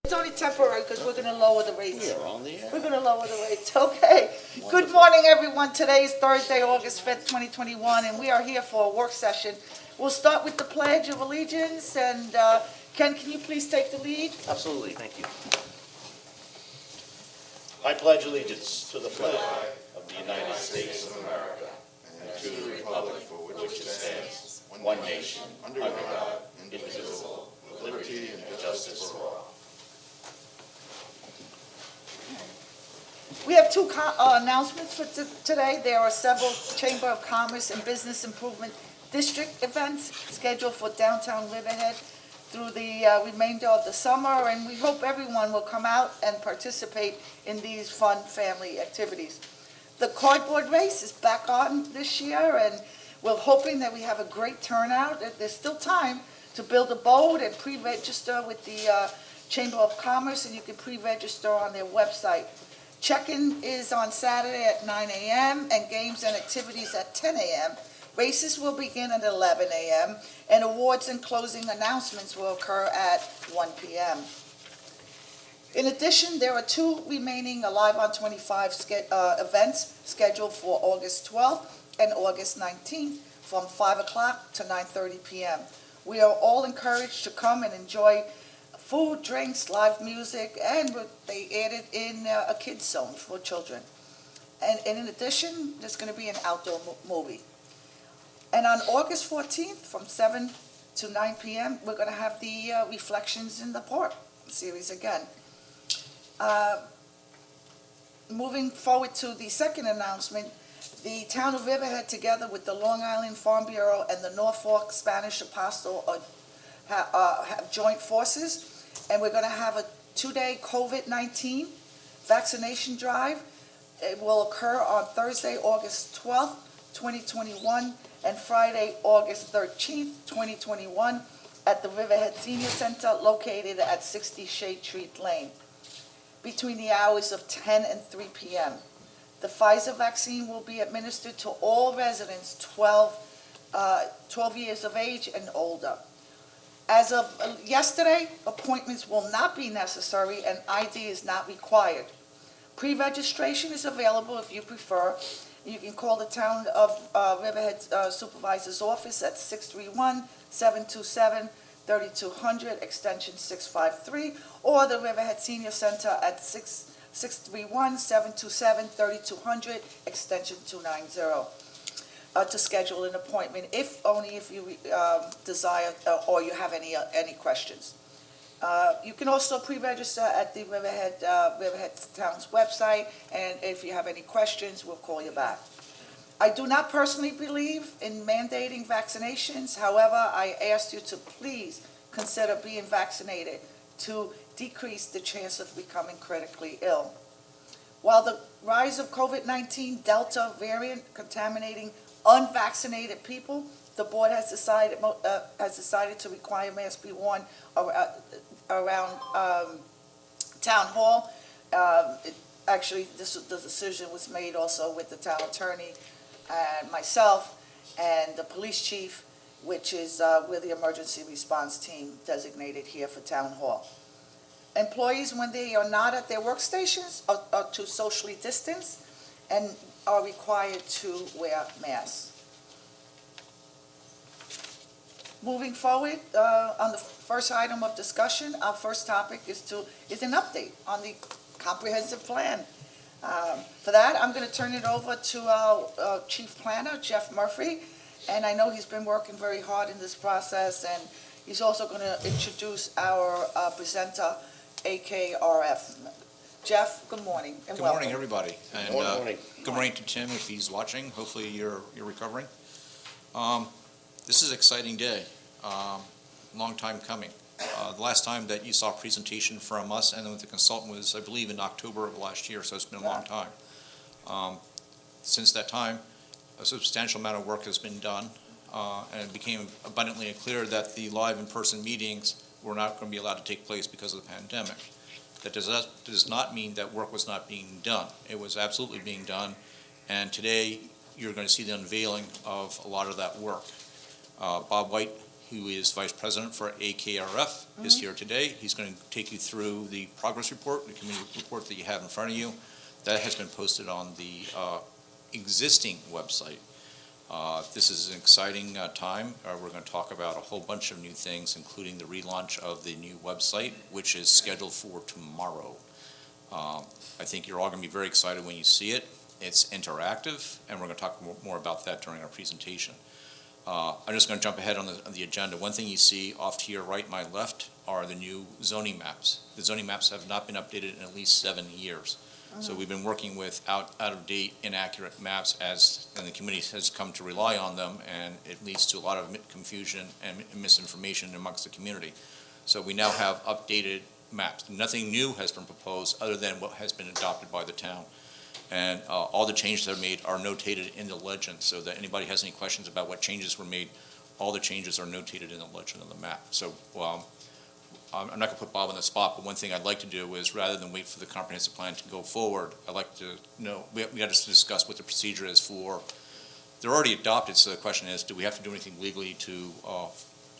It's only temporary because we're going to lower the rates. We are on the air. We're going to lower the rates, okay. Good morning, everyone. Today is Thursday, August 5th, 2021, and we are here for a work session. We'll start with the Pledge of Allegiance, and Ken, can you please take the lead? Absolutely, thank you. I pledge allegiance to the flag of the United States of America and to the republic for which it stands, one nation, under God, indivisible, with liberty and justice for all. We have two announcements for today. There are several Chamber of Commerce and Business Improvement District events scheduled for downtown Riverhead through the remainder of the summer, and we hope everyone will come out and participate in these fun family activities. The cardboard race is back on this year, and we're hoping that we have a great turnout. There's still time to build a boat and pre-register with the Chamber of Commerce, and you can pre-register on their website. Check-in is on Saturday at 9 a.m. and games and activities at 10 a.m. Races will begin at 11 a.m. and awards and closing announcements will occur at 1 p.m. In addition, there are two remaining Alive on 25 events scheduled for August 12th and August 19th from 5 o'clock to 9:30 p.m. We are all encouraged to come and enjoy food, drinks, live music, and they added in a kids zone for children. And in addition, there's going to be an outdoor movie. And on August 14th, from 7 to 9 p.m., we're going to have the Reflections in the Park series again. Moving forward to the second announcement, the town of Riverhead, together with the Long Island Farm Bureau and the Norfolk Spanish Apostle, have joined forces, and we're going to have a 2-day COVID-19 vaccination drive. It will occur on Thursday, August 12th, 2021, and Friday, August 13th, 2021, at the Riverhead Senior Center located at 60 Shade Tree Lane, between the hours of 10 and 3 p.m. The Pfizer vaccine will be administered to all residents 12 years of age and older. As of yesterday, appointments will not be necessary and ID is not required. Pre-registration is available if you prefer. You can call the Town of Riverhead Supervisor's Office at 631-727-3200, extension 653, or the Riverhead Senior Center at 631-727-3200, extension 290. To schedule an appointment, only if you desire or you have any questions. You can also pre-register at the Riverhead Town's website, and if you have any questions, we'll call you back. I do not personally believe in mandating vaccinations. However, I ask you to please consider being vaccinated to decrease the chance of becoming critically ill. While the rise of COVID-19 Delta variant contaminating unvaccinated people, the board has decided to require masks be worn around town hall. Actually, the decision was made also with the town attorney and myself and the police chief, which is we're the emergency response team designated here for town hall. Employees, when they are not at their workstations, are to socially distance and are required to wear masks. Moving forward, on the first item of discussion, our first topic is an update on the comprehensive plan. For that, I'm going to turn it over to our chief planner, Jeff Murphy, and I know he's been working very hard in this process, and he's also going to introduce our presenter, AKRF. Jeff, good morning and welcome. Good morning, everybody. And Good morning. good morning to Tim if he's watching. Hopefully you're recovering. This is an exciting day. Long time coming. The last time that you saw a presentation from us and with the consultant was, I believe, in October of last year, so it's been a long time. Since that time, a substantial amount of work has been done, and it became abundantly clear that the live in-person meetings were not going to be allowed to take place because of the pandemic. That does not mean that work was not being done. It was absolutely being done, and today you're going to see the unveiling of a lot of that work. Bob White who is Vice President for AKRF, is here today. He's going to take you through the progress report, the community report that you have in front of you. That has been posted on the existing website. This is an exciting time. We're going to talk about a whole bunch of new things, including the relaunch of the new website, which is scheduled for tomorrow. I think you're all going to be very excited when you see it. It's interactive, and we're going to talk more about that during our presentation. I'm just going to jump ahead on the agenda. One thing you see off to your right, my left, are the new zoning maps. The zoning maps have not been updated in at least 7 years. So we've been working with out-of-date, inaccurate maps and the committee has come to rely on them, and it leads to a lot of confusion and misinformation amongst the community. So we now have updated maps. Nothing new has been proposed other than what has been adopted by the town. And all the changes that are made are notated in the legend, so that anybody has any questions about what changes were made, all the changes are notated in the legend of the map. So I'm not going to put Bob on the spot, but one thing I'd like to do is, rather than wait for the comprehensive plan to go forward, I'd like to know, we got to discuss what the procedure is for, they're already adopted, so the question is, do we have to do anything legally to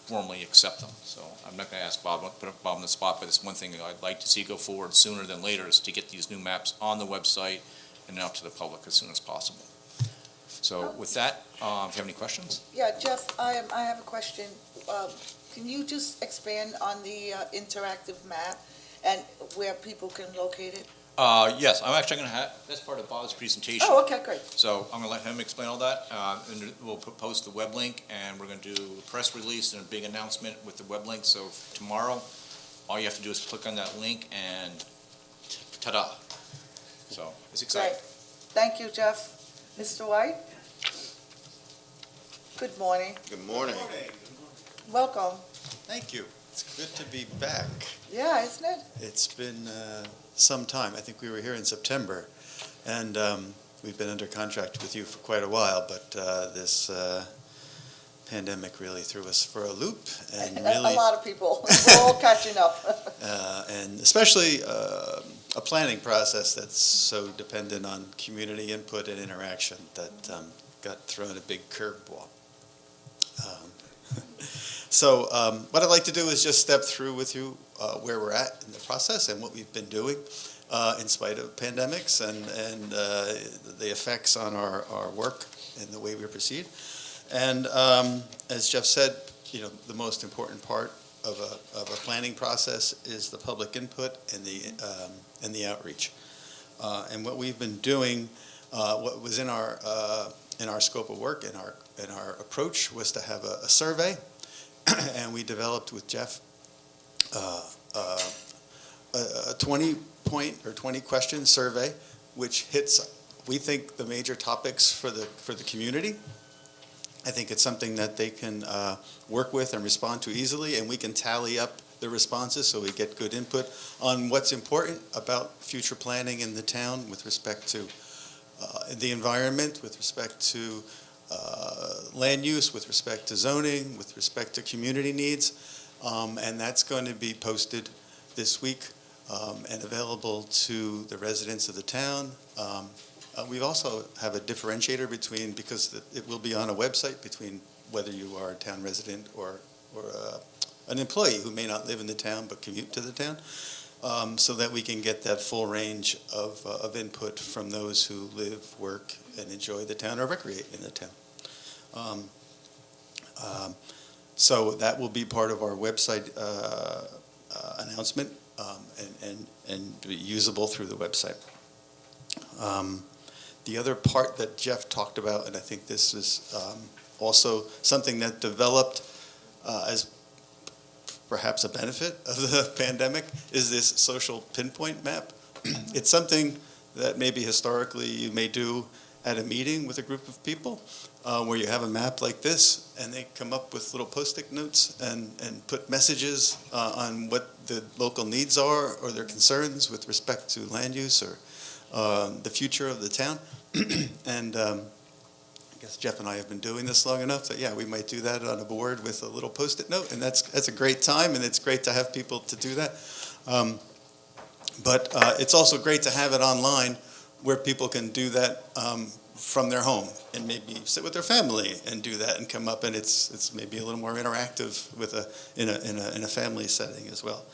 formally accept them? So I'm not going to ask Bob, put Bob on the spot, but it's one thing that I'd like to see go forward sooner than later, is to get these new maps on the website and out to the public as soon as possible. So with that, if you have any questions? Yeah, Jeff, I have a question. Can you just expand on the interactive map and where people can locate it? Yes, I'm actually going to have, that's part of Bob's presentation. Oh, okay, great. So I'm going to let him explain all that, and we'll post the web link, and we're going to do a press release and a big announcement with the web link. So tomorrow, all you have to do is click on that link, and ta-da. So it's exciting. Great. Thank you, Jeff. Mr. White? Good morning. Good morning. Welcome. Thank you. It's good to be back. Yeah, isn't it? It's been some time. I think we were here in September, and we've been under contract with you for quite a while, but this pandemic really threw us for a loop. And really, a lot of people. We're all catching up. and especially a planning process that's so dependent on community input and interaction that got thrown a big curveball. So what I'd like to do is just step through with you where we're at in the process and what we've been doing in spite of pandemics and the effects on our work and the way we proceed. And as Jeff said, you know, the most important part of a planning process is the public input and the outreach. And what we've been doing, what was in our scope of work and our approach was to have a survey. And we developed with Jeff a 20-point or 20-question survey, which hits, we think, the major topics for the community. I think it's something that they can work with and respond to easily, and we can tally up the responses so we get good input on what's important about future planning in the town with respect to the environment, with respect to land use, with respect to zoning, with respect to community needs, and that's going to be posted this week and available to the residents of the town. We also have a differentiator between, because it will be on a website, between whether you are a town resident or an employee who may not live in the town but commute to the town, so that we can get that full range of input from those who live, work, and enjoy the town or recreate in the town. So that will be part of our website announcement and be usable through the website. The other part that Jeff talked about, and I think this is also something that developed as perhaps a benefit of the pandemic, is this social pinpoint map. It's something that maybe historically you may do at a meeting with a group of people, where you have a map like this, and they come up with little Post-it notes and put messages on what the local needs are or their concerns with respect to land use or the future of the town. And I guess Jeff and I have been doing this long enough that, yeah, we might do that on a board with a little Post-it note, and that's a great time, and it's great to have people to do that. But it's also great to have it online where people can do that from their home and maybe sit with their family and do that and come up, and it's maybe a little more interactive with in a family setting as well.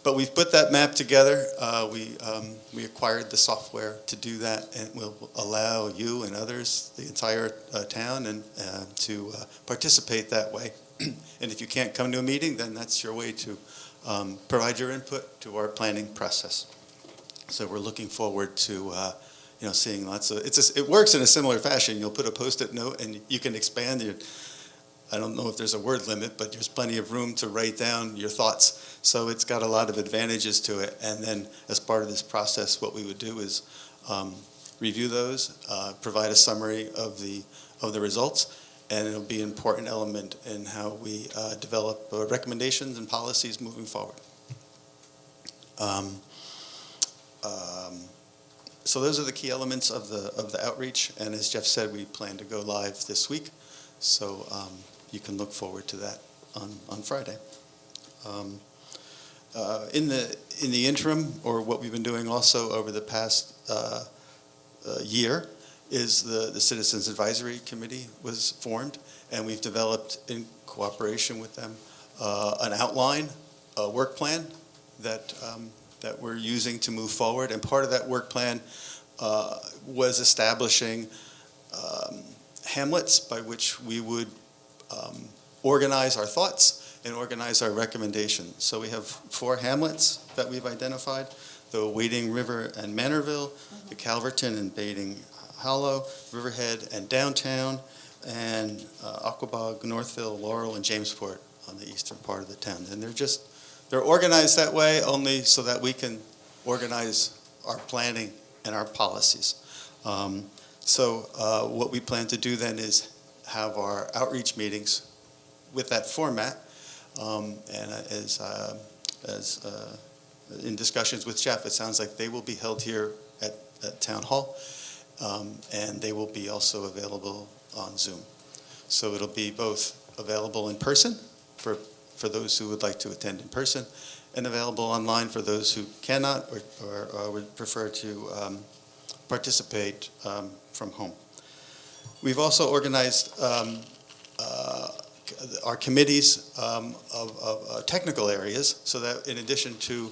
But we've put that map together. We acquired the software to do that, and it will allow you and others, the entire town, and to participate that way. And if you can't come to a meeting, then that's your way to provide your input to our planning process. So we're looking forward to seeing lots of. It works in a similar fashion. You'll put a Post-it note, and you can expand your. I don't know if there's a word limit, but there's plenty of room to write down your thoughts. So it's got a lot of advantages to it. And then as part of this process, what we would do is review those, provide a summary of the results, and it'll be an important element in how we develop recommendations and policies moving forward. So those are the key elements of the outreach. And as Jeff said, we plan to go live this week. So you can look forward to that on Friday. In the interim, or what we've been doing also over the past year, is the Citizens Advisory Committee was formed, and we've developed, in cooperation with them, an outline, a work plan that we're using to move forward. And part of that work plan was establishing hamlets by which we would organize our thoughts and organize our recommendations. So we have 4 hamlets that we've identified: the Wading River and Manorville, the Calverton and Bading Hollow, Riverhead and Downtown, and Aquabog, Northville, Laurel, and Jamesport on the eastern part of the town. And they're organized that way only so that we can organize our planning and our policies. So what we plan to do then is have our outreach meetings with that format, and as in discussions with Jeff, it sounds like they will be held here at Town Hall, and they will be also available on Zoom. So it'll be both available in person for those who would like to attend in person, and available online for those who cannot or would prefer to participate from home. We've also organized our committees of technical areas, so that in addition to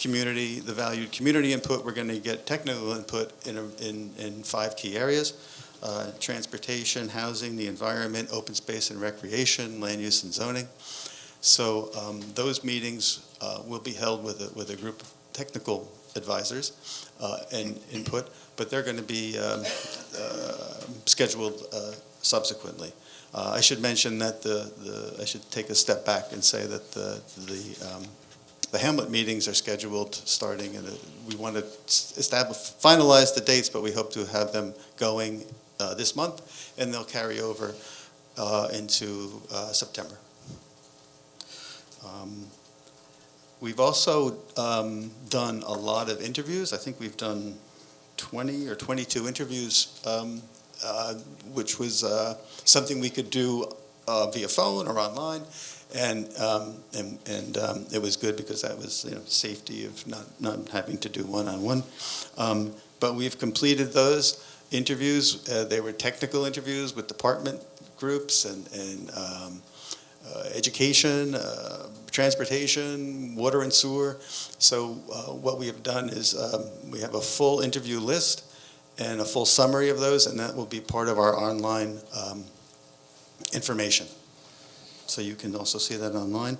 the valued community input, we're going to get technical input in 5 key areas: transportation, housing, the environment, open space and recreation, land use and zoning. So those meetings will be held with a group of technical advisors and input, but they're going to be scheduled subsequently. I should mention that I should take a step back and say that the Hamlet meetings are scheduled starting, and we want to finalize the dates, but we hope to have them going this month, and they'll carry over into September. We've also done a lot of interviews. I think we've done 20 or 22 interviews, which was something we could do via phone or online, and it was good because that was safety of not having to do one-on-one. But we've completed those interviews. They were technical interviews with department groups and education, transportation, water and sewer. So what we have done is we have a full interview list and a full summary of those, and that will be part of our online information. So you can also see that online.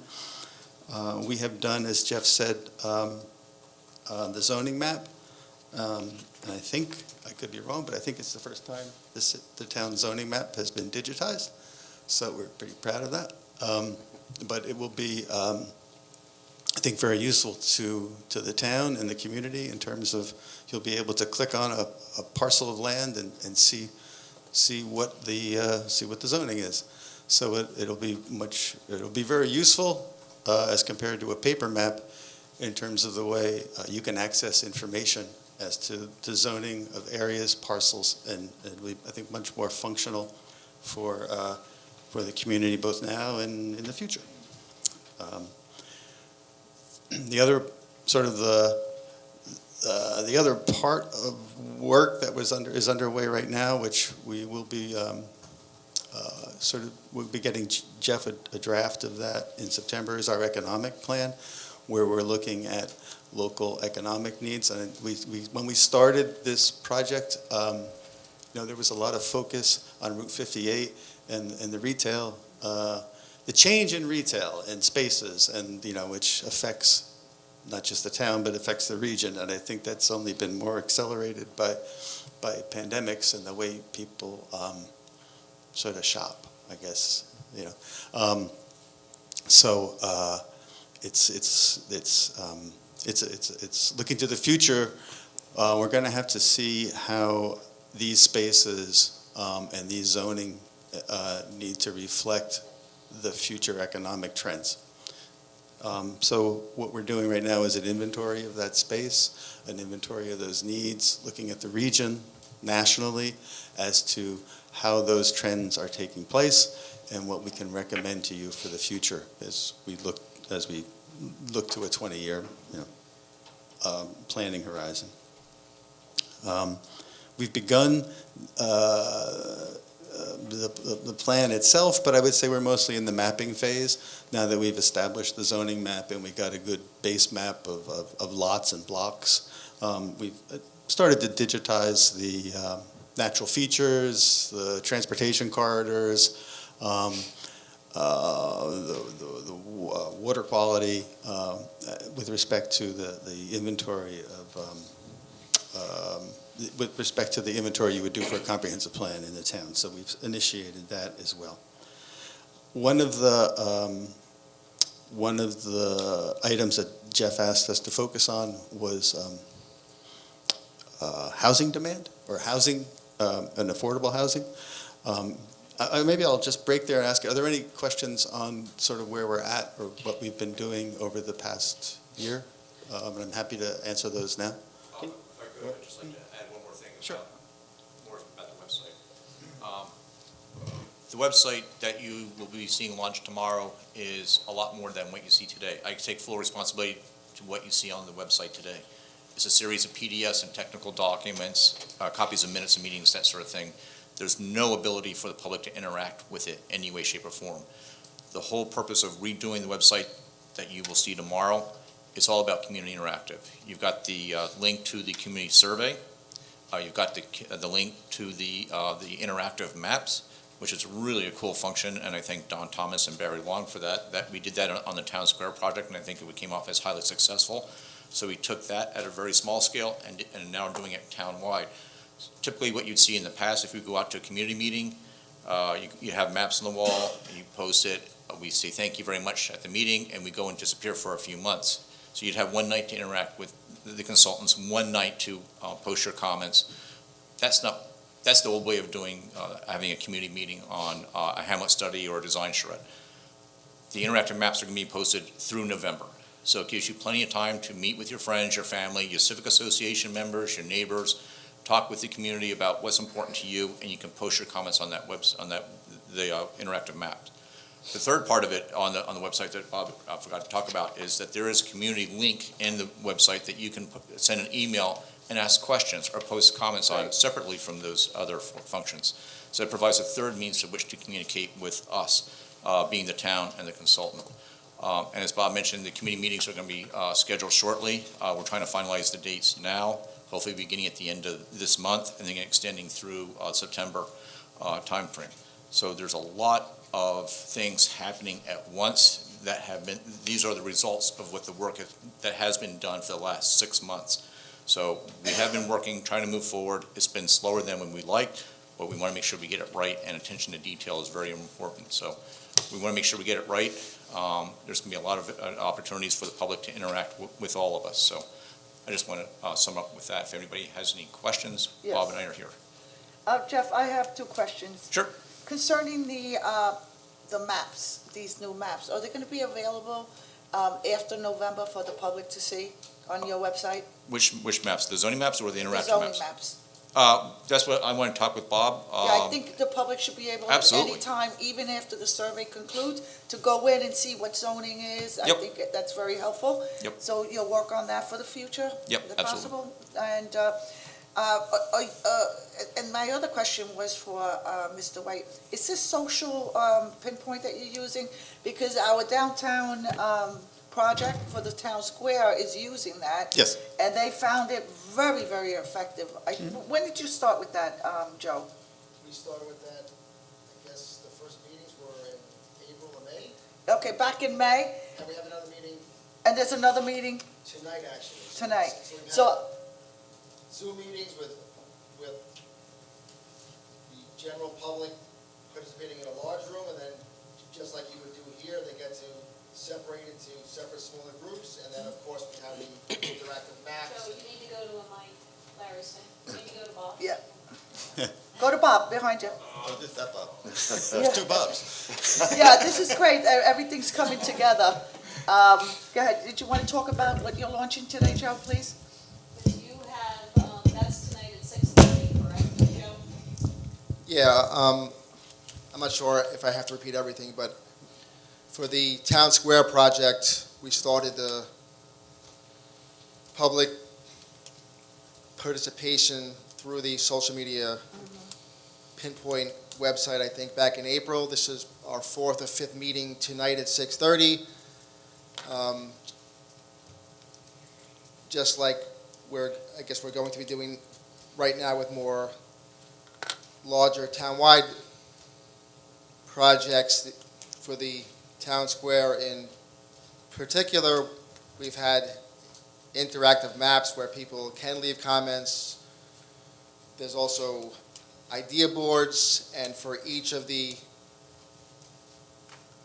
We have done, as Jeff said, the zoning map. And I think, I could be wrong, but I think it's the first time the town zoning map has been digitized. So we're pretty proud of that. But it will be, I think, very useful to the town and the community in terms of you'll be able to click on a parcel of land and see what the zoning is. So it'll be very useful as compared to a paper map in terms of the way you can access information as to zoning of areas, parcels, and it'll be, I think, much more functional for the community both now and in the future. The other sort of The other part of work that is underway right now, which we will be we'll be getting Jeff a draft of that in September, is our economic plan, where we're looking at local economic needs. And when we started this project, there was a lot of focus on Route 58 and the retail, the change in retail and spaces, and which affects not just the town, but affects the region. And I think that's only been more accelerated by pandemics and the way people sort of shop, I guess. It's looking to the future. We're going to have to see how these spaces and these zoning need to reflect the future economic trends. So what we're doing right now is an inventory of that space, an inventory of those needs, looking at the region nationally as to how those trends are taking place and what we can recommend to you for the future as we look to a 20-year planning horizon. We've begun the plan itself, but I would say we're mostly in the mapping phase now that we've established the zoning map and we got a good base map of lots and blocks. We've started to digitize the natural features, the transportation corridors, the water quality with respect to the inventory with respect to the inventory you would do for a comprehensive plan in the town. So we've initiated that as well. One of the items that Jeff asked us to focus on was housing demand, or housing, and affordable housing. Maybe I'll just break there and ask, are there any questions on sort of where we're at or what we've been doing over the past year? And I'm happy to answer those now. If I could, I'd just like to add one more thing. Sure. More about the website. The website that you will be seeing launch tomorrow is a lot more than what you see today. I take full responsibility to what you see on the website today. It's a series of PDFs and technical documents, copies of minutes of meetings, that sort of thing. There's no ability for the public to interact with it any way, shape, or form. The whole purpose of redoing the website that you will see tomorrow, it's all about community interactive. You've got the link to the community survey. You've got the link to the interactive maps, which is really a cool function, and I thank Don Thomas and Barry Long for that. We did that on the Town Square project, and I think it came off as highly successful. So we took that at a very small scale and now are doing it town-wide. Typically what you'd see in the past, if you go out to a community meeting, you have maps on the wall, you post it, we say thank you very much at the meeting, and we go and disappear for a few months. So you'd have one night to interact with the consultants, one night to post your comments. That's the old way of doing, having a community meeting on a Hamlet study or a design charrette. The interactive maps are going to be posted through November. So it gives you plenty of time to meet with your friends, your family, your civic association members, your neighbors, talk with the community about what's important to you, and you can post your comments on that interactive map. The third part of it on the website that Bob forgot to talk about is that there is a community link in the website that you can send an email and ask questions or post comments on separately from those other functions. So it provides a third means to which to communicate with us, being the town and the consultant. And as Bob mentioned, the committee meetings are going to be scheduled shortly. We're trying to finalize the dates now, hopefully beginning at the end of this month and then extending through September timeframe. So there's a lot of things happening at once that have been, these are the results of what the work that has been done for the last 6 months. So we have been working, trying to move forward. It's been slower than when we liked, but we want to make sure we get it right, and attention to detail is very important. So we want to make sure we get it right. There's going to be a lot of opportunities for the public to interact with all of us. So I just want to sum up with that. If anybody has any questions, Yes. Bob and I are here. Jeff, I have 2 questions. Sure. Concerning the maps, these new maps, are they going to be available after November for the public to see on your website? Which maps? The zoning maps or the The interactive zoning maps? maps. That's what I want to talk with Bob. Yeah, I think the public should be able, at Absolutely. any time, even after the survey concludes, to go in and see what zoning is. I Yep. think that's very helpful. Yep. So you'll work on that for the future? Yep, If absolutely. possible? And my other question was for Mr. White. Is this social pinpoint that you're using? Because our downtown project for the town square is using that. Yes. And they found it very, very effective. When did you start with that, Joe? We started with that, I guess, the first meetings were in April or May, Okay, back in May, and we have another meeting and there's another meeting tonight, actually. tonight. we So, have Zoom meetings with the general public participating in a large room, and then, just like you would do here, they get to separate into separate smaller groups, and then, of course, we have the interactive maps. So you need to go to a mic, Larry said. You need to go to Bob. yeah. Go to Bob, behind you. Oh, just that Bob. Yeah. There's two Bobs. Yeah, this is great. Everything's coming together. Go ahead. Did you want to talk about what you're launching today, Joe, please? You have, that's tonight at 6:30, correct, Joe? Yeah, I'm not sure if I have to repeat everything, but for the Town Square project, we started the public participation through the social media pinpoint website, I think, back in April. This is our fourth or fifth meeting tonight at 6:30. Just like I guess we're going to be doing right now with more larger town-wide projects for the town square in particular. We've had interactive maps where people can leave comments. There's also idea boards, and for each of the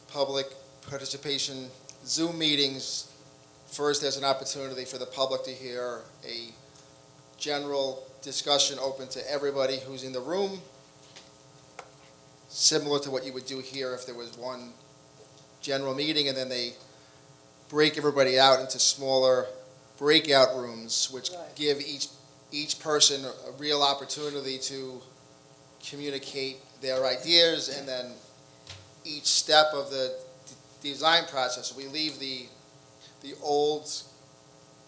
public participation Zoom meetings, first there's an opportunity for the public to hear a general discussion open to everybody who's in the room, similar to what you would do here if there was one general meeting, and then they break everybody out into smaller breakout rooms, which Right. give each person a real opportunity to communicate their ideas, and then each step of the design process, we leave the old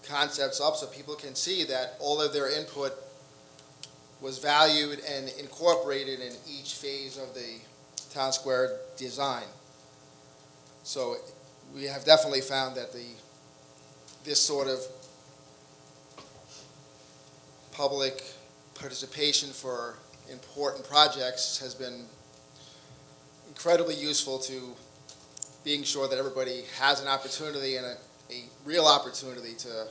concepts up so people can see that all of their input was valued and incorporated in each phase of the town square design. So we have definitely found that this sort of public participation for important projects has been incredibly useful to being sure that everybody has an opportunity and a real opportunity to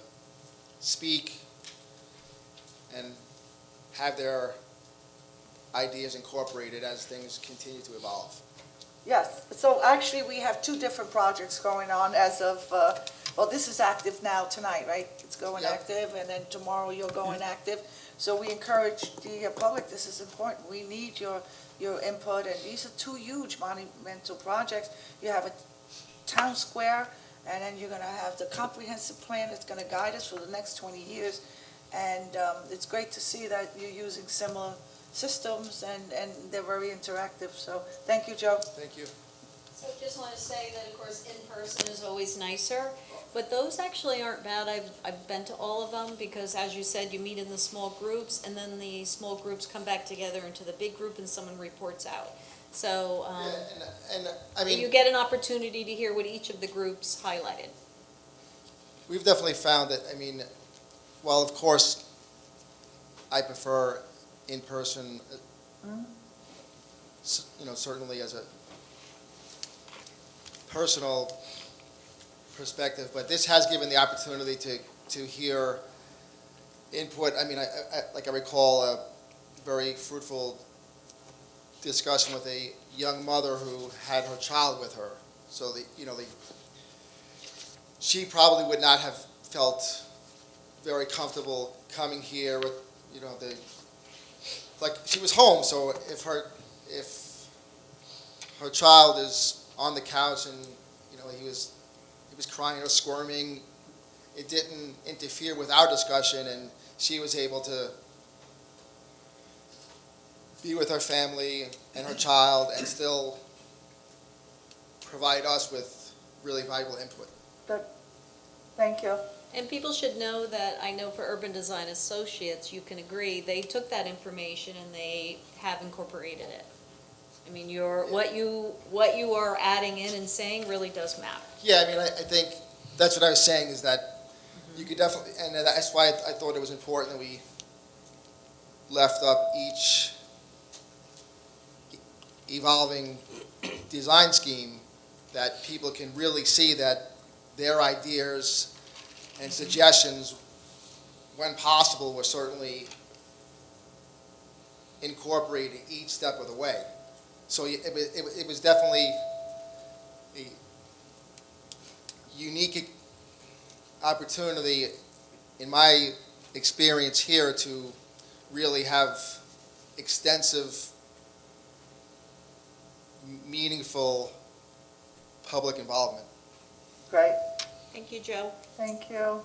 speak and have their ideas incorporated as things continue to evolve. Yes, so actually, we have two different projects going on as of, well, this is active now tonight, right? It's going Yep. active, and then tomorrow you'll go inactive. So we encourage the public, this is important, we need your input, and these are two huge monumental projects. You have a town square, and then you're gonna have the comprehensive plan that's gonna guide us for the next 20 years. And it's great to see that you're using similar systems, and they're very interactive, so thank you, Joe. Thank you. So just want to say that, of course, in person is always nicer, but those actually aren't bad. I've been to all of them, because as you said, you meet in the small groups, and then the small groups come back together into the big group, and someone reports out. So And I mean, you get an opportunity to hear what each of the groups highlighted. we've definitely found that, I mean, while of course I prefer in-person, certainly as a personal perspective, but this has given the opportunity to hear input. I mean, I recall a very fruitful discussion with a young mother who had her child with her. So she probably would not have felt very comfortable coming here with, like, she was home, so if her child is on the couch and, he was crying or squirming, it didn't interfere with our discussion, and she was able to be with her family and her child and still provide us with really valuable input. Thank you. And people should know that, I know for Urban Design Associates, you can agree, they took that information and they have incorporated it. I mean, what you are adding in and saying really does matter. Yeah, I mean, I think that's what I was saying, is that you could definitely, and that's why I thought it was important that we left up each evolving design scheme, that people can really see that their ideas and suggestions, when possible, were certainly incorporated each step of the way. So it was definitely a unique opportunity, in my experience here, to really have extensive, meaningful public involvement. Great, Thank you, Joe. thank you.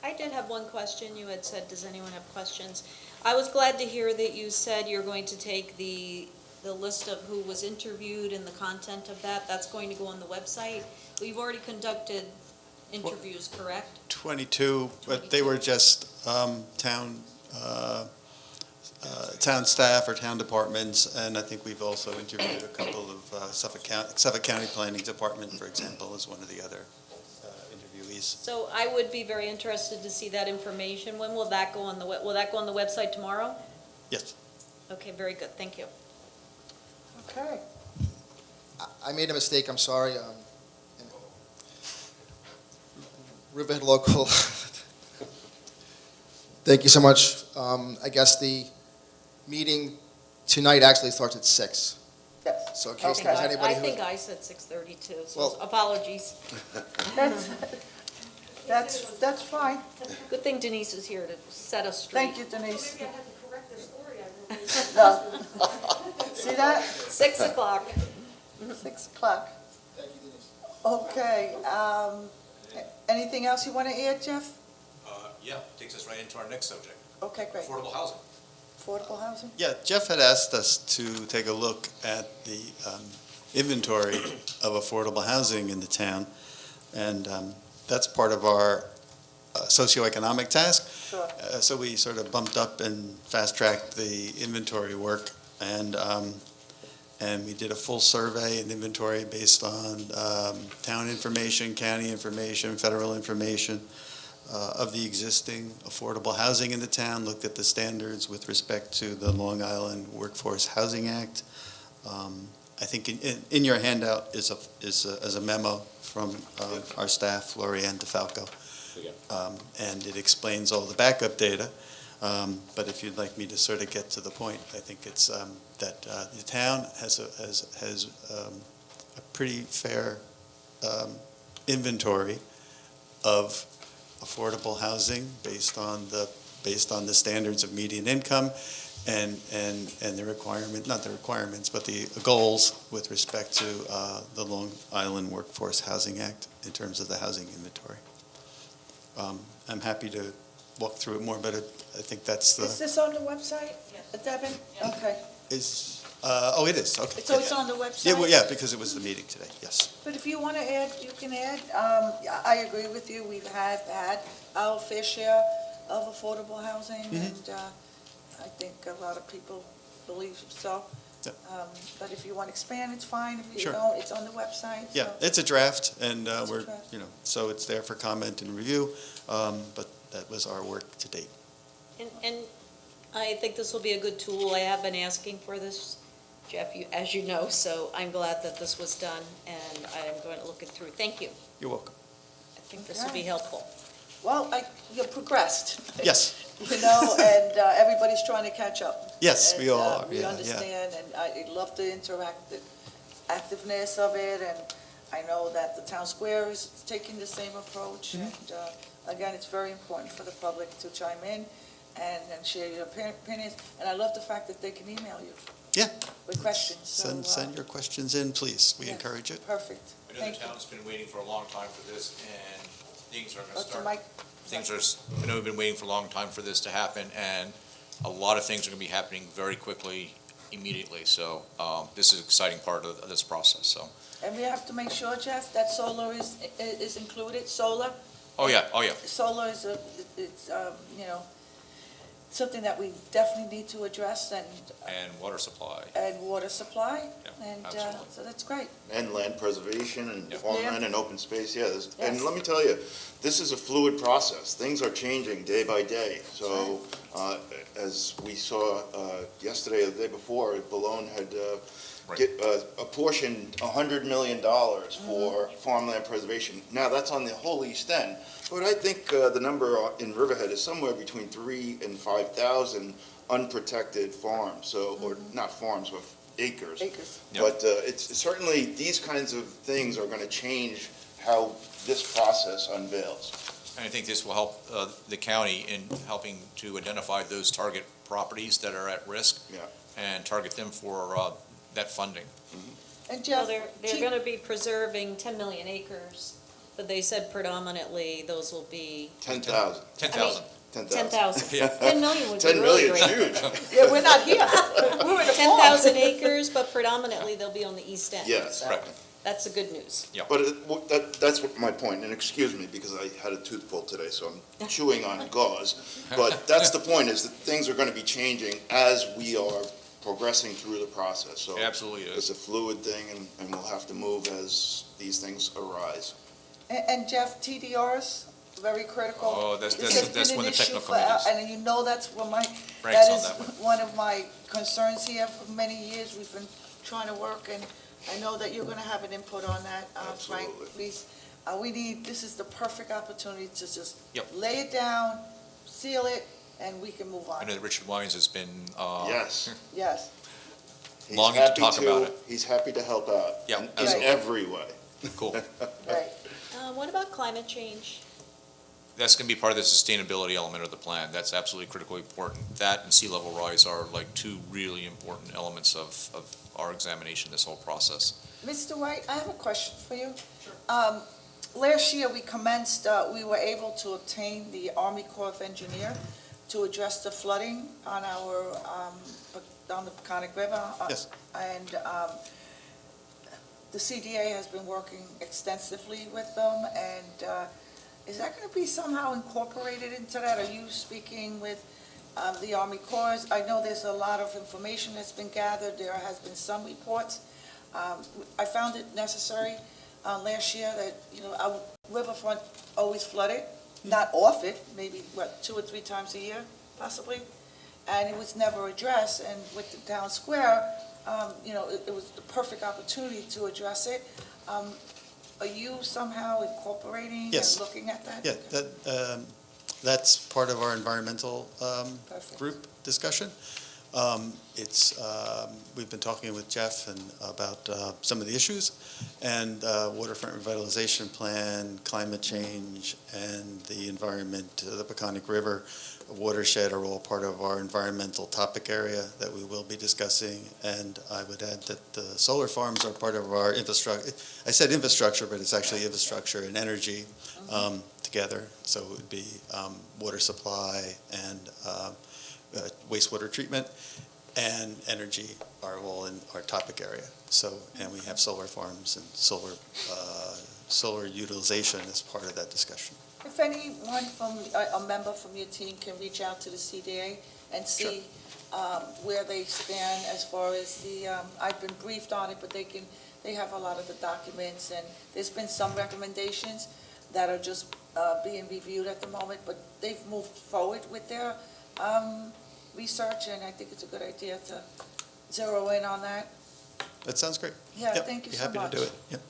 I did have one question. You had said, does anyone have questions? I was glad to hear that you said you're going to take the list of who was interviewed and the content of that. That's going to go on the website. We've already conducted interviews, correct? 22, but they were just town staff or town departments, and I think we've also interviewed a couple of Suffolk County Planning Department, for example, is one of the other interviewees. So I would be very interested to see that information. When will that go on the will that go on the website tomorrow? Yes. Okay, very good. Thank you. Okay. I made a mistake, I'm sorry. Riverhead Local. Thank you so much. I guess the meeting tonight actually starts at 6. Yes. So in case Okay. there's anybody I who... think I said 6:32, so Well- apologies. That's fine. Good thing Denise is here to set us straight. Thank you, Denise. No. See that? 6 o'clock. 6 o'clock. Thank you, Denise. Okay, anything else you want to add, Jeff? Yeah, takes us right into our next subject, Okay, great. affordable housing. Affordable housing? Yeah, Jeff had asked us to take a look at the inventory of affordable housing in the town, and that's part of our socioeconomic task. Sure. So we sort of bumped up and fast-tracked the inventory work, and we did a full survey and inventory based on town information, county information, federal information of the existing affordable housing in the town, looked at the standards with respect to the Long Island Workforce Housing Act. I think in your handout is a memo from our staff, Lorianne DeFalco. And it explains all the backup data. But if you'd like me to sort of get to the point, I think it's that the town has a pretty fair inventory of affordable housing based on the standards of median income and the requirement, not the requirements, but the goals with respect to the Long Island Workforce Housing Act in terms of the housing inventory. I'm happy to walk through it more, but I think that's Is the, this on the website, Devin? Okay. it is, okay. So it's on the website? Yeah, well, yeah, because it was the meeting today, yes. But if you want to add, you can add. I agree with you. We have had our fair share of affordable housing, and I think a lot of people believe so. Yeah. But if you want to expand, it's fine. If you Sure. don't, it's on the website. Yeah, so- it's a draft, and It's a we're, draft. so it's there for comment and review, but that was our work to date. And I think this will be a good tool. I have been asking for this, Jeff, as you know, so I'm glad that this was done, and I'm going to look it through. Thank you. You're welcome. I think this will be Okay. helpful. Well, you progressed. Yes, You know, and everybody's trying to catch up. yes, we And, all are, We yeah, yeah. understand, and I love the activeness of it, and I know that the town square is taking the same approach. Mm-hmm. And again, it's very important for the public to chime in and share your opinions. And I love the fact that they can email you Yeah. with questions. So, Send your questions in, please. We yeah. encourage it. Perfect. I know Thank the you. town's been waiting for a long time for this, and things are gonna Let the start. mic. I know we've been waiting for a long time for this to happen, and a lot of things are gonna be happening very quickly immediately. So this is an exciting part of this process, so. And we have to make sure, Jeff, that solar is included, solar? Oh, yeah, oh, yeah. Solar is it's, you know, something that we definitely need to address, and Water supply. water supply. Yeah, And absolutely. so that's great. And land preservation and Yep. farmland and open space, yeah. And Yes. let me tell you, this is a fluid process. Things are changing day by day. So, as we saw yesterday or the day before, Bologna had Right. apportioned $100 million for farmland preservation. Now, that's on the whole East End. But I think the number in Riverhead is somewhere between 3,000 and 5,000 unprotected farms, so, or not farms, but acres. Acres. Yep. But it's certainly, these kinds of things are going to change how this process unveils. And I think this will help the county in helping to identify those target properties that are at risk. Yeah. And target them for that funding. And Well, Jeff, they're gonna be preserving 10 million acres, but they said predominantly those will be 10,000. 10,000. 10,000. Yeah. 10 million would be 10 really million great. is huge. yeah, we're not here. We're in the farm. 10,000 acres, but predominantly they'll be on the east end. Yes. So Right. That's the good news. But that's what my point, and excuse me, because I had a tooth pulled today, so I'm chewing on gauze. But that's the point, is that things are going to be changing as we are progressing through the process. So It absolutely it's is. a fluid thing, and we'll have to move as these things arise. And Jeff, TDRs, very critical. Oh, that's This has that's been when an the issue technical for- committees. And you know that's what Frank's that on is that one of my concerns here for many years. We've been trying to work, and I know that you're gonna have an input on that, Frank, Absolutely. please. This is the perfect opportunity to just Yep. lay it down, seal it, and we can move I on. know that Richard Wines has been Yes. Yes, He's Longing to happy talk about it. He's happy to help out. Yeah, In absolutely. every way. cool. right. What about climate change? That's going to be part of the sustainability element of the plan. That's absolutely critically important. That and sea level rise are like two really important elements of our examination, this whole process. Mr. White, I have a question for you. Last year, we were able to obtain the Army Corps of Engineer to address the flooding on on the Peconic River. Yes. And the CDA has been working extensively with them, and is that going to be somehow incorporated into that? Are you speaking with the Army Corps? I know there's a lot of information that's been gathered. There has been some reports. I found it necessary last year that, our riverfront always flooded, not off it, maybe, 2 or 3 times a year, possibly, and it was never addressed, and with the town square, it was the perfect opportunity to address it. Are you somehow incorporating Yes. and looking at that? Yeah, that's part of our environmental Perfect. group discussion. We've been talking with Jeff about some of the issues, and waterfront revitalization plan, climate change, and the environment, the Peconic River watershed are all part of our environmental topic area that we will be discussing. And I would add that the solar farms are part of our infrastructure. I said infrastructure, but it's actually infrastructure and energy together. So it would be water supply and wastewater treatment and energy are all in our topic area. So, and we have solar farms and solar utilization as part of that discussion. If anyone a member from your team can reach out to the CDA and see where they stand as far as I've been briefed on it, but they have a lot of the documents, and there's been some recommendations that are just being reviewed at the moment, but they've moved forward with their research, and I think it's a good idea to zero in on that. That sounds great. Yeah, Yep, thank you be so happy much. to do it. Yep.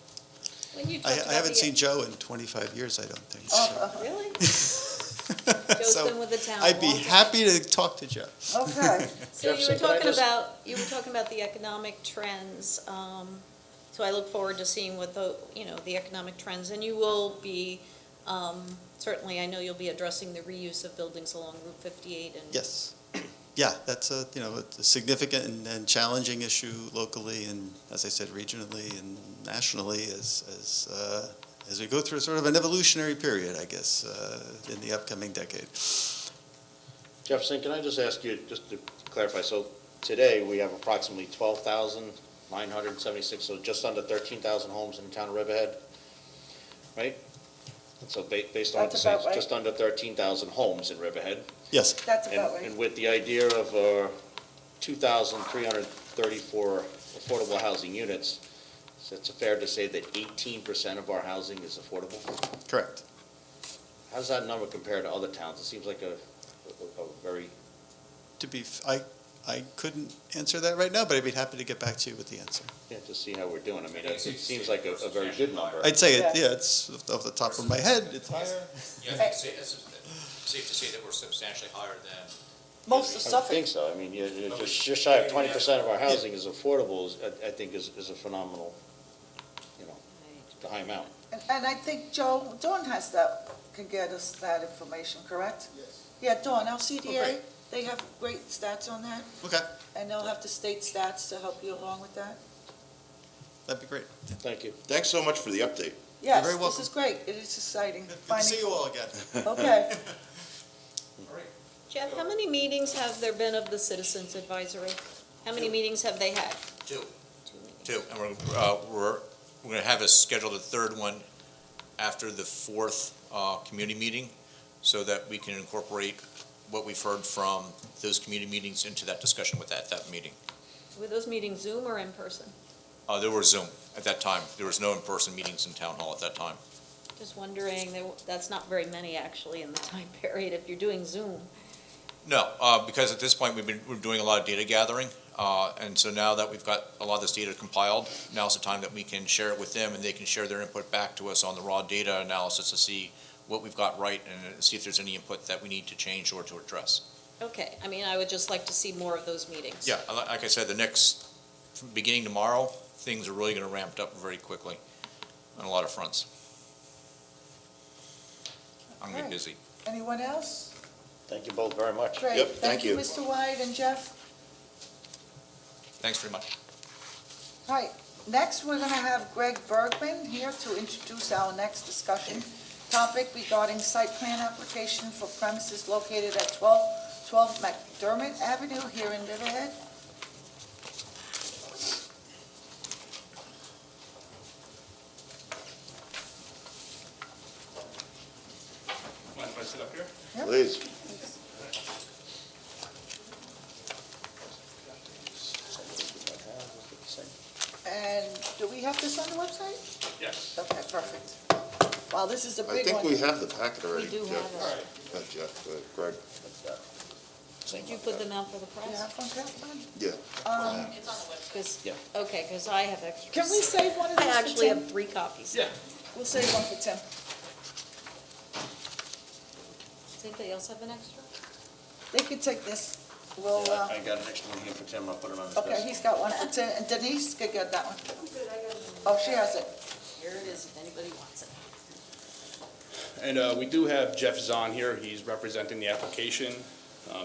When you I talked about haven't the- seen Joe in 25 years, I don't think. Oh, So. Really? Joe's So been with the town. I'd be a long time. happy to talk to Joe. Okay. So you were Jefferson, can I talking just- about the economic trends. So I look forward to seeing what the economic trends, and you will be, certainly, I know you'll be addressing the reuse of buildings along Route 58 and. Yes. Yeah, that's a significant and challenging issue locally and, as I said, regionally and nationally as we go through sort of an evolutionary period, I guess, in the upcoming decade. Jefferson, can I just ask you, just to clarify, so today, we have approximately 12,976, so just under 13,000 homes in the town of Riverhead, right? And so based on, That's about right. just under 13,000 homes in Riverhead. Yes, That's about And right. with the idea of 2,334 affordable housing units, so it's fair to say that 18% of our housing is affordable? correct. How does that number compare to other towns? It seems like a very, I couldn't answer that right now, but I'd be happy to get back to you with the answer. yeah, to see how we're doing. I mean, it seems like a very good number. I'd say, Yeah. it's off the top of my head, it's higher. Yeah, I think it's safe to say that we're substantially higher than. Most of I would Suffolk. think so. I mean, just shy of 20% of our housing is affordable, I think is a phenomenal, it's a high amount. And I think, Joe, Dawn has that, can get us that information, correct? Yes. Yeah, Dawn, our CDA, Okay. they have great stats on that, Okay, and they'll have the state stats to help you along with that. that'd be great. Thank you. Thanks so much for the update. Yes, very this welcome. is great, it is exciting. Good to Finding- see you all again. Okay, Jeff, how many meetings have there been of the Citizens Advisory? How many meetings have they had? Two. Two meetings. Two, and we're going to have a scheduled a third one after the fourth community meeting, so that we can incorporate what we've heard from those community meetings into that discussion with that meeting. Were those meetings Zoom or in person? There were Zoom at that time. There was no in-person meetings in town hall at that time. Just wondering, that's not very many actually in the time period if you're doing Zoom. No, because at this point, we're doing a lot of data gathering, and so now that we've got a lot of this data compiled, now's the time that we can share it with them, and they can share their input back to us on the raw data analysis to see what we've got right, and see if there's any input that we need to change or to address. Okay, I mean, I would just like to see more of those meetings. Yeah, like I said, from beginning tomorrow, things are really gonna ramp up very quickly on a lot of fronts. I'm gonna be Alright. busy. anyone else? Thank you both very much. Great, Yep, thank thank you, you. Mr. White and Jeff. Thanks very much. All right, next, we're gonna have Greg Bergman here to introduce our next discussion topic regarding site plan application for premises located at 12 McDermott Avenue here in Riverhead. Mind if I sit up here? Please. And do we have this on the website? Yes. Okay, perfect. Wow, this is a I big think one. we have the packet already. do Jeff. have it. All right. Jeff, Greg, Did you put them out for the You press? have one, Catherine? yeah. Because, Yeah. okay, because I have extras. Can we save one of I these for actually Tim? have 3 copies. Yeah. We'll save one for Tim. Does anybody else have an extra? They could take this. We'll, I got an extra one here for Tim, I'll put it on his desk. okay, he's got one for Tim, and Denise could get that one. Oh, she has it. Here it is, if anybody wants it. And we do have Jeff Zahn here. He's representing the application.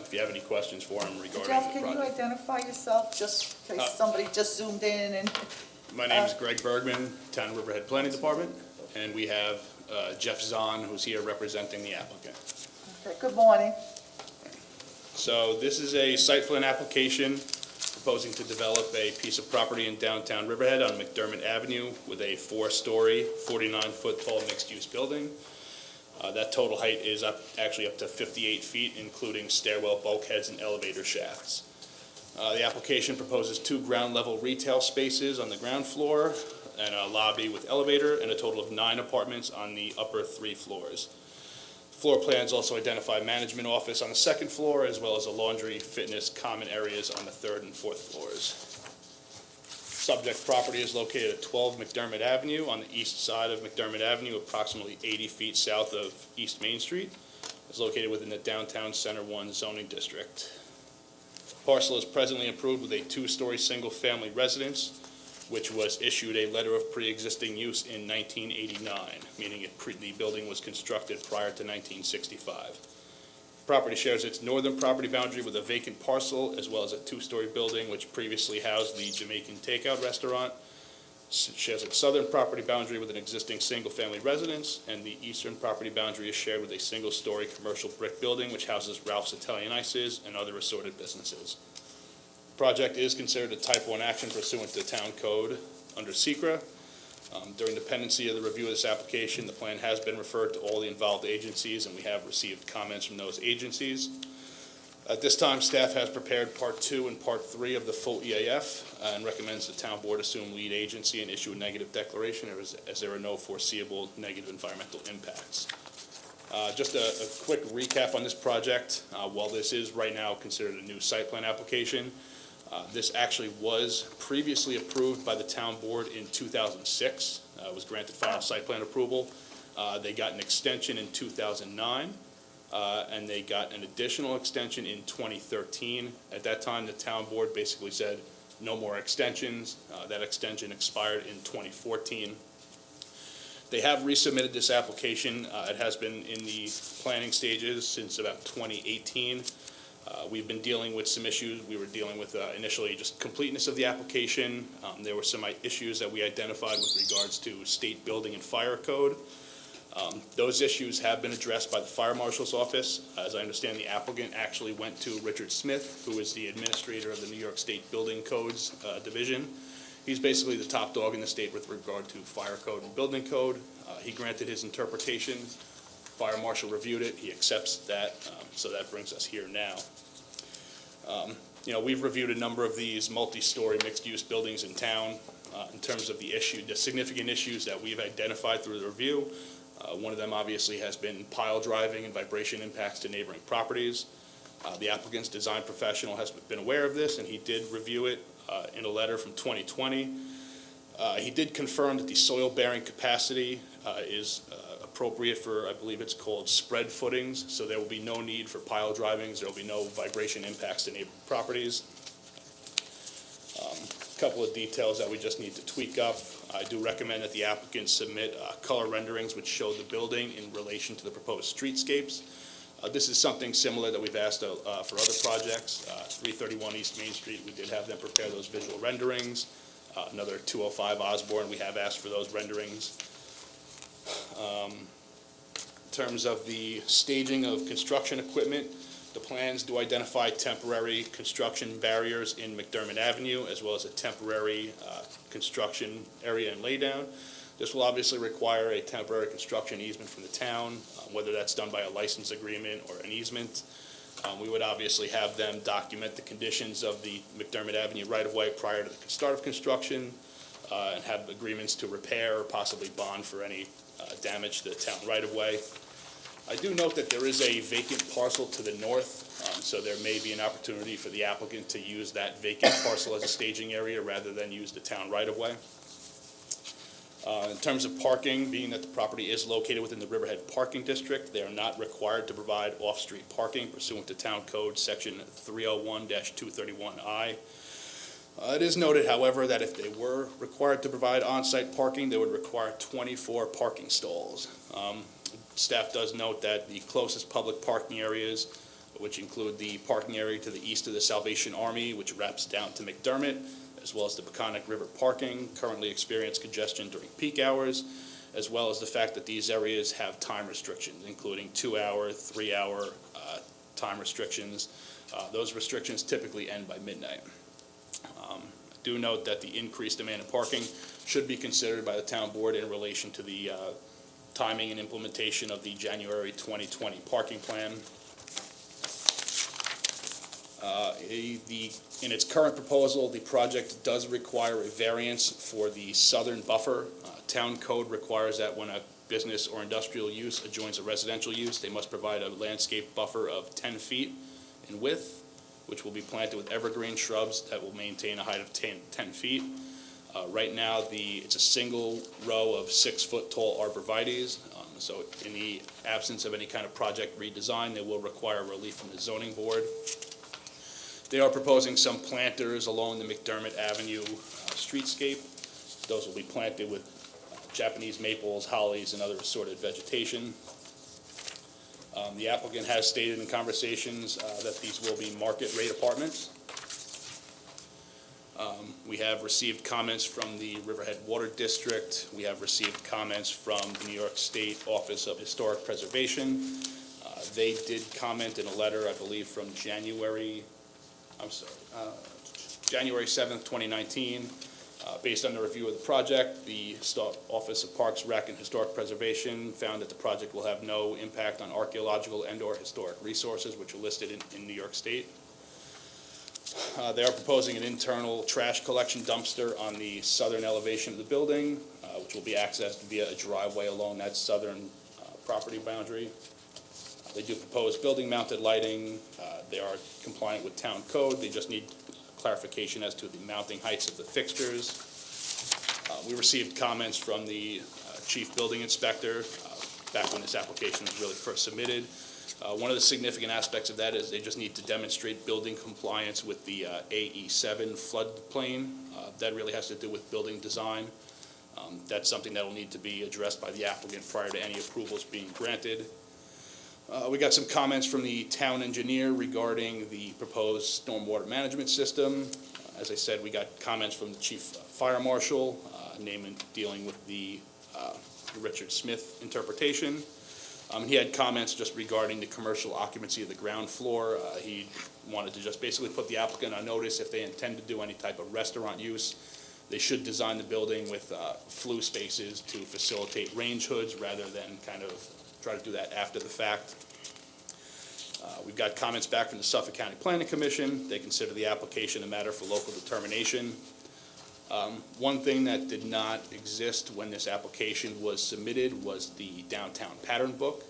If you have any questions for him regarding Jeff, the can you project. identify yourself, just in case somebody just zoomed in and, My name is Greg Bergman, Town of Riverhead Planning Department, and we have Jeff Zahn, who's here representing the applicant. okay, good morning. So this is a site plan application proposing to develop a piece of property in downtown Riverhead on McDermott Avenue with a 4-story, 49-foot tall mixed-use building. That total height is actually up to 58 feet, including stairwell bulkheads and elevator shafts. The application proposes 2 ground-level retail spaces on the ground floor and a lobby with elevator, and a total of 9 apartments on the upper 3 floors. Floor plans also identify management office on the 2nd floor, as well as a laundry, fitness, common areas on the 3rd and 4th floors. Subject property is located at 12 McDermott Avenue on the east side of McDermott Avenue, approximately 80 feet south of East Main Street. It's located within the Downtown Center 1 zoning district. Parcel is presently approved with a 2-story single-family residence, which was issued a letter of pre-existing use in 1989, meaning the building was constructed prior to 1965. Property shares its northern property boundary with a vacant parcel, as well as a 2-story building which previously housed the Jamaican Takeout Restaurant. It shares its southern property boundary with an existing single-family residence, and the eastern property boundary is shared with a single-story commercial brick building which houses Ralph's Italian Ices and other assorted businesses. project is considered a type 1 action pursuant to town code under SECRA. During the pendency of the review of this application, the plan has been referred to all the involved agencies, and we have received comments from those agencies. At this time, staff has prepared Part 2 and Part 3 of the full EAF and recommends the town board assume lead agency and issue a negative declaration as there are no foreseeable negative environmental impacts. Just a quick recap on this project. While this is right now considered a new site plan application, this actually was previously approved by the town board in 2006. It was granted final site plan approval. They got an extension in 2009. And they got an additional extension in 2013. At that time, the town board basically said, no more extensions. That extension expired in 2014. They have resubmitted this application. It has been in the planning stages since about 2018. We've been dealing with some issues. We were dealing with initially just completeness of the application. There were some issues that we identified with regards to state building and fire code. Those issues have been addressed by the fire marshal's office. As I understand, the applicant actually went to Richard Smith, who is the administrator of the New York State Building Codes Division. He's basically the top dog in the state with regard to fire code and building code. He granted his interpretation. Fire marshal reviewed it. He accepts that, so that brings us here now. We've reviewed a number of these multi-story mixed-use buildings in town in terms of the significant issues that we've identified through the review. One of them obviously has been pile driving and vibration impacts to neighboring properties. The applicant's design professional has been aware of this, and he did review it in a letter from 2020. He did confirm that the soil bearing capacity is appropriate for, I believe it's called spread footings, so there will be no need for pile drivings. There will be no vibration impacts to neighboring properties. Couple of details that we just need to tweak up. I do recommend that the applicant submit color renderings which show the building in relation to the proposed streetscapes. This is something similar that we've asked for other projects. 331 East Main Street, we did have them prepare those visual renderings. Another 205 Osborne, we have asked for those renderings. In terms of the staging of construction equipment, the plans do identify temporary construction barriers in McDermott Avenue, as well as a temporary construction area and laydown. This will obviously require a temporary construction easement from the town, whether that's done by a license agreement or an easement. We would obviously have them document the conditions of the McDermott Avenue right-of-way prior to the start of construction, and have agreements to repair or possibly bond for any damage to the town right-of-way. I do note that there is a vacant parcel to the north, so there may be an opportunity for the applicant to use that vacant parcel as a staging area rather than use the town right-of-way. In terms of parking, being that the property is located within the Riverhead Parking District, they are not required to provide off-street parking pursuant to Town Code Section 301-231I. It is noted, however, that if they were required to provide on-site parking, they would require 24 parking stalls. Staff does note that the closest public parking areas, which include the parking area to the east of the Salvation Army, which wraps down to McDermott, as well as the Peconic River parking, currently experience congestion during peak hours, as well as the fact that these areas have time restrictions, including 2-hour, 3-hour time restrictions. Those restrictions typically end by midnight. Do note that the increased demand in parking should be considered by the town board in relation to the timing and implementation of the January 2020 parking plan. In its current proposal, the project does require a variance for the southern buffer. Town code requires that when a business or industrial use adjoins a residential use, they must provide a landscape buffer of 10 feet in width, which will be planted with evergreen shrubs that will maintain a height of 10 feet. Right now, it's a single row of 6-foot tall arborvitaes. So in the absence of any kind of project redesign, they will require relief from the zoning board. They are proposing some planters along the McDermott Avenue streetscape. Those will be planted with Japanese maples, hollies, and other assorted vegetation. The applicant has stated in conversations that these will be market rate apartments. We have received comments from the Riverhead Water District. We have received comments from the New York State Office of Historic Preservation. They did comment in a letter, I believe, from January, January 7th, 2019. Based on the review of the project, the Office of Parks, Rec, and Historic Preservation found that the project will have no impact on archaeological and/or historic resources which are listed in New York State. They are proposing an internal trash collection dumpster on the southern elevation of the building, which will be accessed via a driveway along that southern property boundary. They do propose building-mounted lighting. They are compliant with town code. They just need clarification as to the mounting heights of the fixtures. We received comments from the chief building inspector back when this application was really first submitted. One of the significant aspects of that is they just need to demonstrate building compliance with the AE7 floodplain. That really has to do with building design. That's something that will need to be addressed by the applicant prior to any approvals being granted. We got some comments from the town engineer regarding the proposed stormwater management system. As I said, we got comments from the chief fire marshal, dealing with the Richard Smith interpretation. He had comments just regarding the commercial occupancy of the ground floor. He wanted to just basically put the applicant on notice if they intend to do any type of restaurant use. They should design the building with flue spaces to facilitate range hoods rather than kind of try to do that after the fact. We've got comments back from the Suffolk County Planning Commission. They consider the application a matter for local determination. One thing that did not exist when this application was submitted was the downtown pattern book.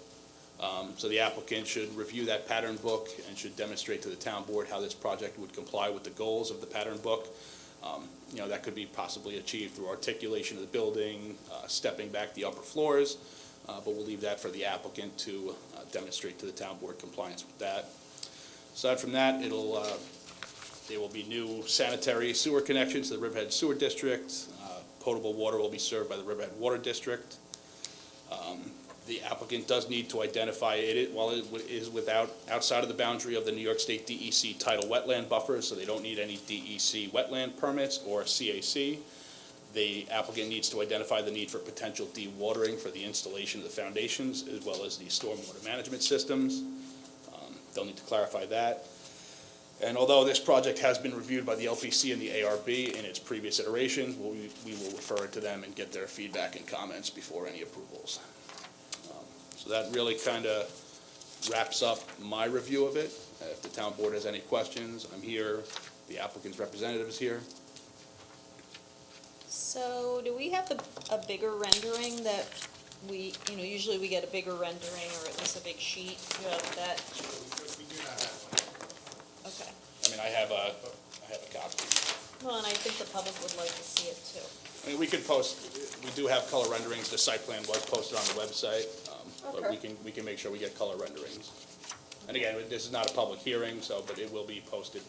So the applicant should review that pattern book and should demonstrate to the town board how this project would comply with the goals of the pattern book. That could be possibly achieved through articulation of the building, stepping back the upper floors, but we'll leave that for the applicant to demonstrate to the town board compliance with that. Aside from that, there will be new sanitary sewer connections to the Riverhead Sewer District. Potable water will be served by the Riverhead Water District. The applicant does need to identify it while it is outside of the boundary of the New York State DEC tidal wetland buffer, so they don't need any DEC wetland permits or CAC. The applicant needs to identify the need for potential dewatering for the installation of the foundations as well as the stormwater management systems. They'll need to clarify that. And although this project has been reviewed by the LPC and the ARB in its previous iterations, we will refer it to them and get their feedback and comments before any approvals. So that really kind of wraps up my review of it. If the town board has any questions, I'm here. The applicant's representative is here. So do we have a bigger rendering that usually we get a bigger rendering or at least a big sheet? You have that? We do not have one. Okay. I mean, I have a copy. Well, and I think the public would like to see it too. I mean, we do have color renderings. The site plan was posted on the website, but Okay. we can make sure we get color renderings. And again, this is not a public hearing, but it will be posted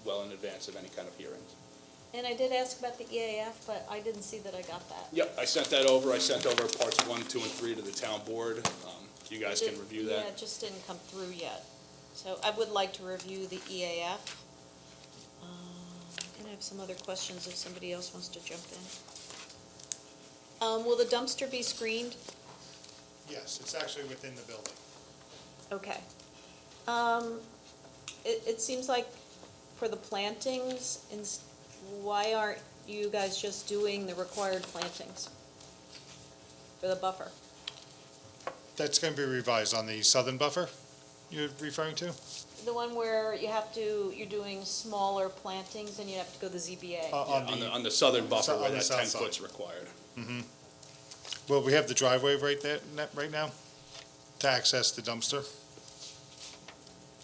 well in advance of any kind of hearings. And I did ask about the EAF, but I didn't see that I got that. Yep, I sent that over. I sent over parts 1, 2, and 3 to the town board. You guys can review that. Yeah, it just didn't come through yet. So I would like to review the EAF. And I have some other questions if somebody else wants to jump in. Will the dumpster be screened? Yes, it's actually within the building. Okay. It seems like for the plantings, why aren't you guys just doing the required plantings for the buffer? That's going to be revised on the southern buffer you're referring to? The one where you're doing smaller plantings and you have to go to the ZBA? On the southern buffer on where the that south 10 side. foot's required. Well, we have the driveway right there, right now, to access the dumpster.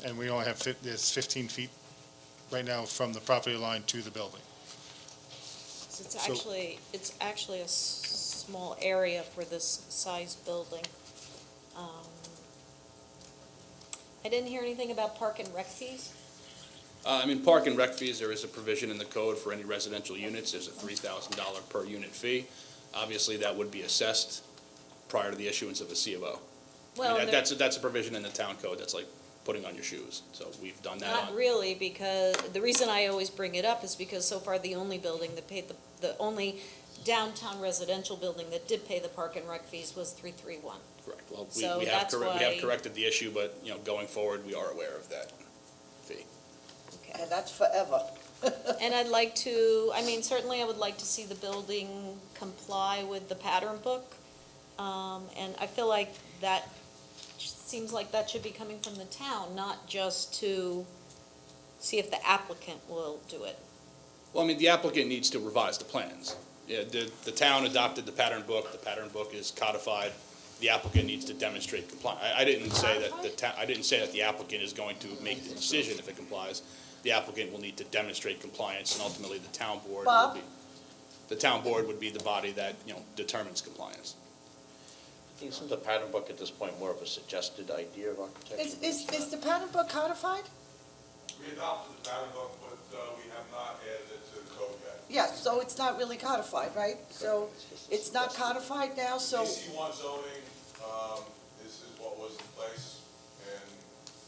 And we only have, it's 15 feet right now from the property line to the building. So it's actually a small area for this size building. I didn't hear anything about park and rec fees. Park and rec fees, there is a provision in the code for any residential units. There's a $3,000 per unit fee. Obviously, that would be assessed prior to the issuance of a C of O. Well, That's a provision in the town code. That's like putting on your shoes. So we've done that. not really, because the reason I always bring it up is because so far the only building that paid the only downtown residential building that did pay the park and rec fees was 331. Correct. Well, So we have that's we have why- corrected the issue, but, going forward, we are aware of that fee. And that's forever. And I'd like to, I mean, certainly I would like to see the building comply with the pattern book. And I feel like that seems like that should be coming from the town, not just to see if the applicant will do it. Well, I mean, the applicant needs to revise the plans. Yeah, the town adopted the pattern book is codified, the applicant needs to demonstrate compliance. I didn't say that I didn't say that the applicant is going to make the decision if it complies. The applicant will need to demonstrate compliance, and ultimately the town board Bob? would be the body that, determines compliance. Isn't the pattern book at this point more of a suggested idea of architecture? Is the pattern book codified? We adopted the pattern book, but we have not added it to the code yet. Yeah, so it's not really codified, right? So it's not codified now, so, AC1 zoning, this is what was in place, and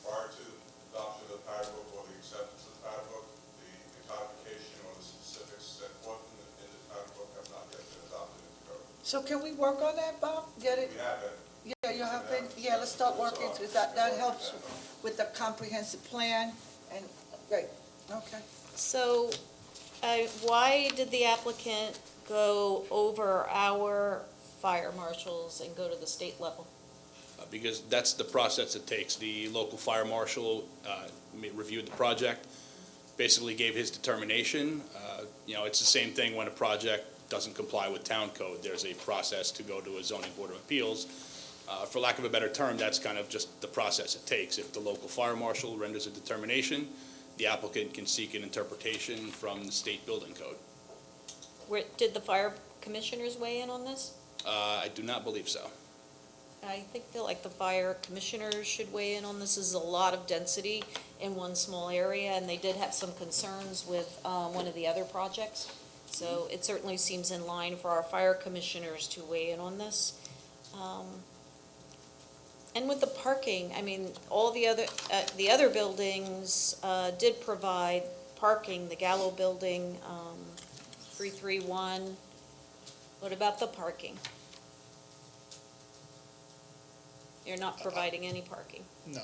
prior to the adoption of the pattern book or the acceptance of the pattern book, the codification or the specifics set forth in the pattern book have not yet been adopted into code. so can we work on that, Bob? Get it? We have it. Yeah, you have been, yeah, let's start working, because that helps with the comprehensive plan, and, great, okay. So, why did the applicant go over our fire marshals and go to the state level? Because that's the process it takes. The local fire marshal reviewed the project, basically gave his determination. It's the same thing when a project doesn't comply with town code. There's a process to go to a zoning board of appeals. For lack of a better term, that's kind of just the process it takes. If the local fire marshal renders a determination, the applicant can seek an interpretation from the state building code. Did the fire commissioners weigh in on this? I do not believe so. I feel like the fire commissioners should weigh in on this. This is a lot of density in one small area, and they did have some concerns with one of the other projects. So it certainly seems in line for our fire commissioners to weigh in on this. And with the parking, I mean, all the other buildings did provide parking, the Gallo building, 331. What about the parking? You're not providing any parking. No.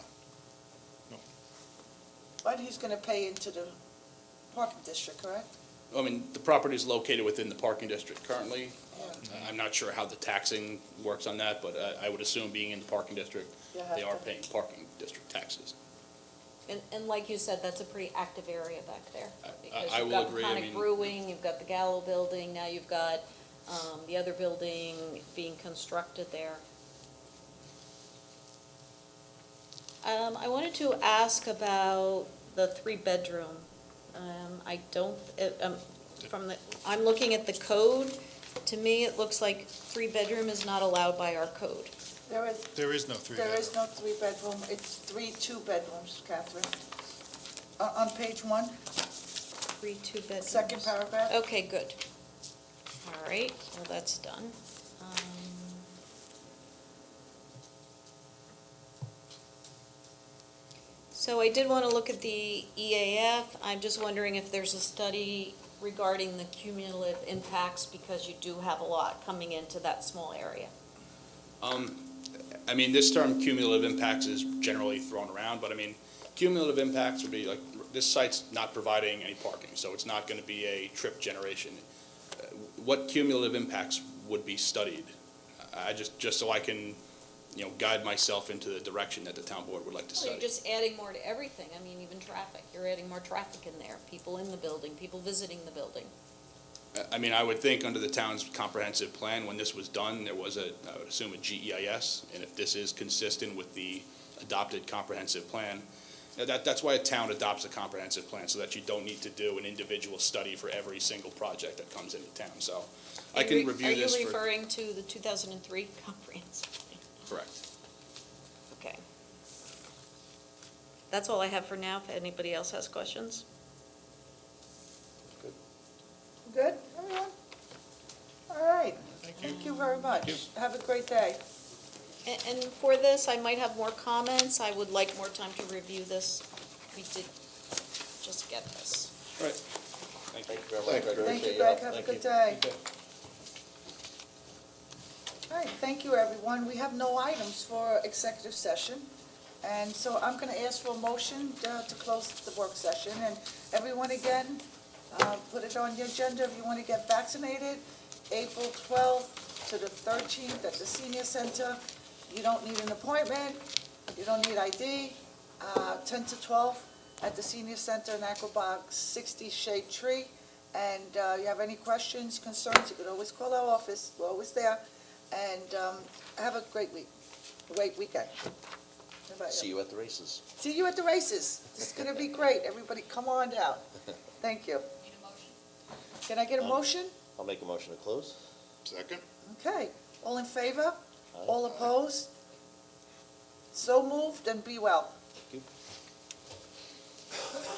But he's gonna pay into the parking district, correct? I mean, the property is located within the parking district currently. Yeah. I'm not sure how the taxing works on that, but I would assume being in the parking district, You have they are to. paying parking district taxes. And like you said, that's a pretty active area back there. Because I you've will got agree, I Peconic mean- Brewing, you've got the Gallo building, now you've got the other building being constructed there. I wanted to ask about the three-bedroom. I'm looking at the code. To me, it looks like three-bedroom is not allowed by our code. There is, There is no three there bedroom. is no three-bedroom, it's 3 two-bedrooms, Catherine. On page 1, Three two-bedrooms. second paragraph. Okay, good. All right, well, that's done. So I did want to look at the EAF. I'm just wondering if there's a study regarding the cumulative impacts, because you do have a lot coming into that small area. I mean, this term cumulative impacts is generally thrown around, but I mean, cumulative impacts would be like, this site's not providing any parking, so it's not gonna be a trip generation. What cumulative impacts would be studied? Just so I can, guide myself into the direction that the town board would like to Well, you're study. just adding more to everything. I mean, even traffic. You're adding more traffic in there, people in the building, people visiting the building. I mean, I would think under the town's comprehensive plan, when this was done, there was I would assume a GEIS, and if this is consistent with the adopted comprehensive plan, that's why a town adopts a comprehensive plan, so that you don't need to do an individual study for every single project that comes into town, so I can review this Are you for, referring to the 2003 comprehensive plan? correct. Okay. That's all I have for now, if anybody else has questions. Good, everyone? All right, thank you very much. Have a great day. And for this, I might have more comments. I would like more time to review this. We did just get this. All right. Thank you. Thank you very much. Greg. Thank you, Appreciate your Greg, help. have a Thank good you. day. All right, thank you, everyone. We have no items for executive session, and so I'm going to ask for a motion to close the work session. And everyone, again, Put it on your agenda if you want to get vaccinated, April 12th to the 13th at the senior center. You don't need an appointment, you don't need ID, 10 to 12 at the senior center in Aquabog, 60 Shade Tree. And you have any questions, concerns, you can always call our office, we're always there. And have a great weekend. How about See you at the races. See you at the races. This is gonna be great. Everybody, come on down. Thank you. Need a motion? Can I get a motion? I'll make a motion to close. Second? Okay. All in favor? Aye. All opposed? So moved, and be well. Thank you.